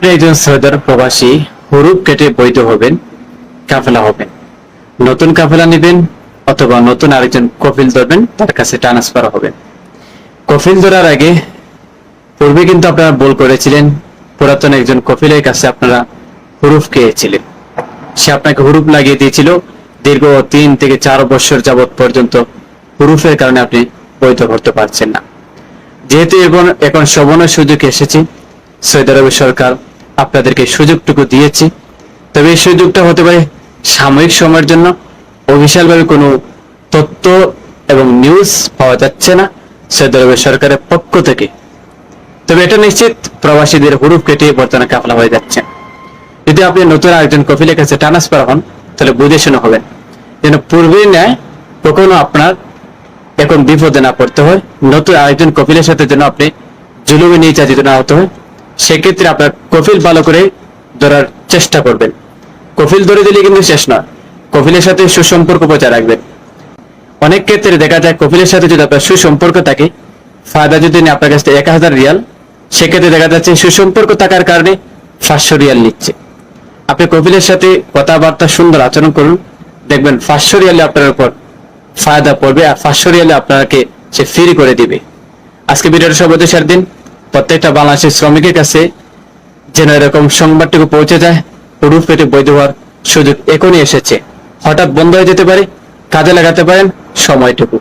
আপনি একজন সৌদি আরব প্রবাসী, হুরুপ কেটে বৈধ হবেন, কাফেলা হবেন। নতুন কাফেলা নেবেন অথবা নতুন আরেকজন কফিল ধরবেন, তার কাছে ট্রান্সফার হবেন। কফিল ধরার আগে পূর্বে কিন্তু আপনারা ভুল করেছিলেন, পুরাতন একজন কফিলের কাছে আপনারা হুরুফ খেয়েছিলেন। সে আপনাকে হুরুফ লাগিয়ে দিয়েছিল, দীর্ঘ 3 থেকে 4 বছর যাবৎ পর্যন্ত হুরুফের কারণে আপনি বৈধ করতে পারছেন না। যেহেতু এখন সবনের সুযোগ এসেছে, সৌদি আরবের সরকার আপনাদেরকে সুযোগটুকু দিয়েছে, তবে এই সুযোগটা হতে পারে সাময়িক সময়ের জন্য। অফিসিয়ালভাবে কোনো তথ্য এবং নিউজ পাওয়া যাচ্ছে না সৌদি আরবের সরকারের পক্ষ থেকে। তবে এটা নিশ্চিত, প্রবাসীদের হুরুফ কেটে বর্তমানে কাফেলা হয়ে যাচ্ছে। যদি আপনি নতুন আরেকজন কফিলের কাছে ট্রান্সফার হন, তাহলে বুঝে শুনে হবেন, যেন পূর্বের ন্যায় কখনো আপনার এখন বিপদে না পড়তে হয়। নতুন আরেকজন কফিলের সাথে যেন আপনি জুলুমে নির্যাতিত না হতে হয়, সেক্ষেত্রে আপনার কফিল ভালো করে ধরার চেষ্টা করবেন। কফিল ধরে দিলে কিন্তু শেষ নয়, কফিলের সাথে সুসম্পর্ক বজায় রাখবেন। অনেক ক্ষেত্রে দেখা যায় কফিলের সাথে যদি আপনার সুসম্পর্ক থাকে, ফায়দা যদি নেই আপনার কাছ থেকে 1000 রিয়াল, সেক্ষেত্রে দেখা যাচ্ছে সুসম্পর্ক থাকার কারণে 500 রিয়াল নিচ্ছে। আপনি কফিলের সাথে কথাবার্তা সুন্দর আচরণ করুন, দেখবেন 500 রিয়ালে আপনার উপর ফায়দা পড়বে, আর 500 রিয়ালে আপনাকে সে ফ্রি করে দিবে। আজকে ভিডিওটা সর্বোচ্চ শেয়ার দিন, প্রত্যেকটা বাংলাদেশের শ্রমিকের কাছে যেন এরকম সংবাদটুকু পৌঁছে যায়। হুরুফ কেটে বৈধ হওয়ার সুযোগ এখনই এসেছে, হঠাৎ বন্ধ হয়ে যেতে পারে, কাজে লাগাতে পারেন সময়টুকু।